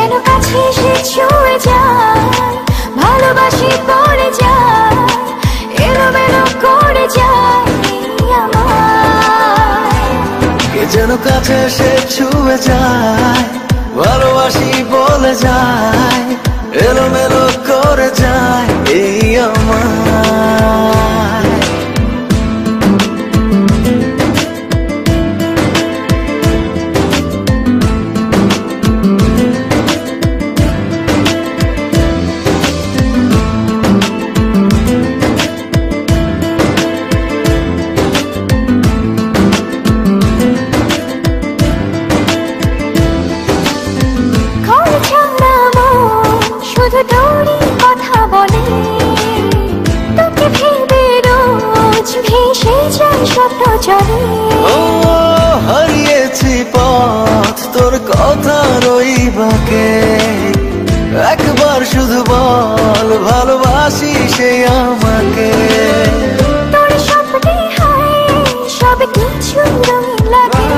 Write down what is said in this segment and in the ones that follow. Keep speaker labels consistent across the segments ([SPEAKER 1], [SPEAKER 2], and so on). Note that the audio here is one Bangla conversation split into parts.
[SPEAKER 1] যেন কাছে এসে ছুঁয়ে যায়, ভালোবাসি পড়ে যায়, এলোমেলো করে যায় আমায়।
[SPEAKER 2] কে যেন কাছে এসে ছুঁয়ে যায়, ভালোবাসি বলে যায়, এলোমেলো করে যায় এই আমায়।
[SPEAKER 1] শুধু তোরই কথা বলে, তোকে ভেবে রোজ ভেসে যায় স্বপ্ন জলে।
[SPEAKER 2] ও হারিয়েছি পথ তোর কথার ওই বাঁকে, একবার শুধু বল ভালোবাসি সে আমাকে।
[SPEAKER 1] তোর স্বপ্নে হয় সব কিছু রঙিন লাগে,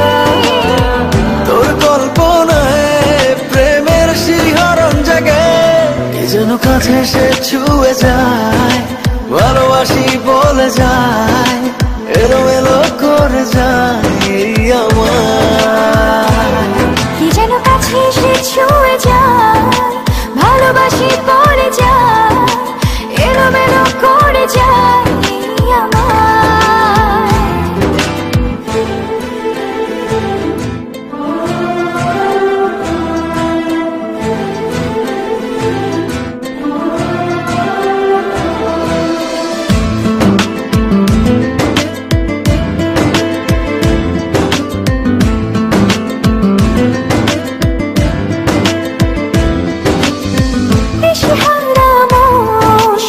[SPEAKER 2] তোর কল্পনায় প্রেমের শিহরণ জাগে। কে যেন কাছে এসে ছুঁয়ে যায়, ভালোবাসি বলে যায়, এলোমেলো করে যায় এই আমায়।
[SPEAKER 1] কি যেন কাছে এসে ছুঁয়ে যায়, ভালোবাসি পড়ে যায়, এলোমেলো করে যায় আমায়।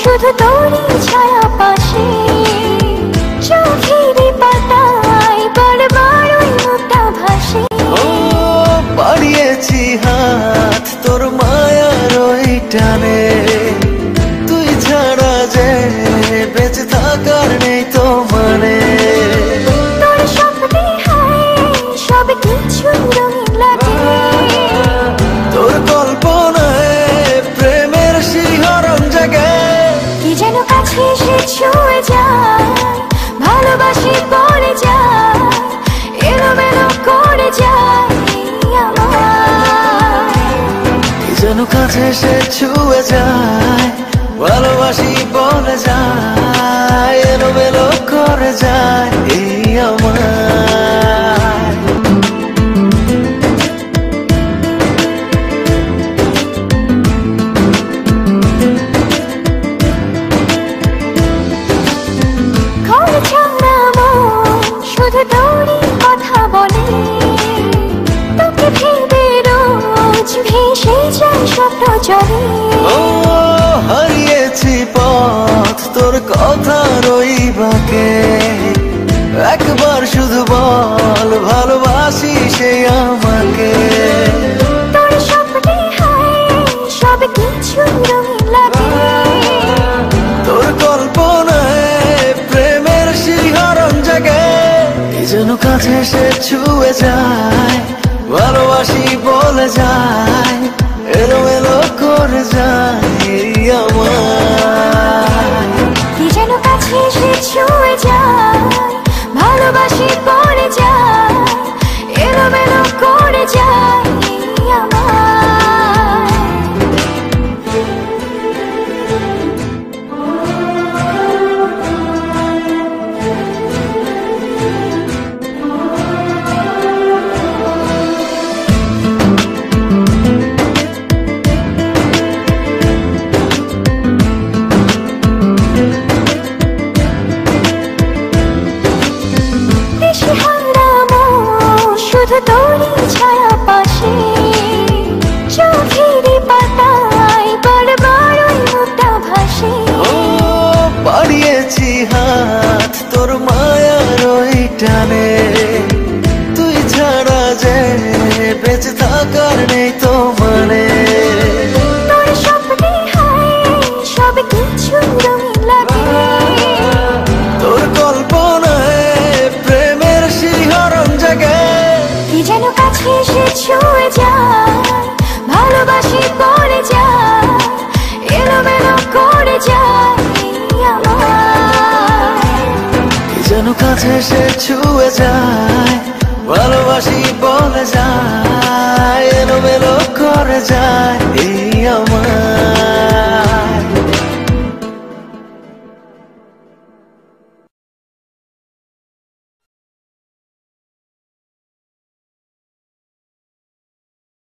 [SPEAKER 1] শুধু তোরই ছায়া পাশে, চোখের পাতায় বারবার ওই মুখটা ভাসে।
[SPEAKER 2] ও বাড়িয়েছি হাত তোর মায়ার ওই টানে, তুই ছাড়া যে বেঁচে থাকার নেই তো মানে।
[SPEAKER 1] তোর স্বপ্নে হয় সব কিছু রঙিন লাগে,
[SPEAKER 2] তোর কল্পনায় প্রেমের শিহরণ জাগে।
[SPEAKER 1] কি যেন কাছে এসে ছুঁয়ে যায়, ভালোবাসি পড়ে যায়, এলোমেলো করে যায় আমায়।
[SPEAKER 2] কি যেন কাছে এসে ছুঁয়ে যায়, ভালোবাসি বলে যায়, এলোমেলো করে যায় এই আমায়।
[SPEAKER 1] শুধু তোরই কথা বলে, তোকে ভেবে রোজ ভেসে যায় স্বপ্ন জলে।
[SPEAKER 2] ও হারিয়েছি পথ তোর কথার ওই বাঁকে, একবার শুধু বল ভালোবাসি সে আমাকে।
[SPEAKER 1] তোর স্বপ্নে হয় সব কিছু রঙিন লাগে,
[SPEAKER 2] তোর কল্পনায় প্রেমের শিহরণ জাগে। কি যেন কাছে এসে ছুঁয়ে যায়, ভালোবাসি বলে যায়, এলোমেলো করে যায় এই আমায়।
[SPEAKER 1] কি যেন কাছে এসে ছুঁয়ে যায়, ভালোবাসি পড়ে যায়, এলোমেলো করে যায় আমায়। শুধু তোরই ছায়া পাশে, চোখের পাতায় বারবার ওই মুখটা ভাসে।
[SPEAKER 2] ও বাড়িয়েছি হাত তোর মায়ার ওই টানে, তুই ছাড়া যে বেঁচে থাকার নেই তো মানে।
[SPEAKER 1] তোর স্বপ্নে হয় সব কিছু রঙিন লাগে,
[SPEAKER 2] তোর কল্পনায় প্রেমের শিহরণ জাগে।
[SPEAKER 1] কি যেন কাছে এসে ছুঁয়ে যায়, ভালোবাসি
[SPEAKER 2] কাছে সে ছুঁয়ে যায়, ভালোবাসি বলে যায়, এলোমেলো করে যায় এই আমার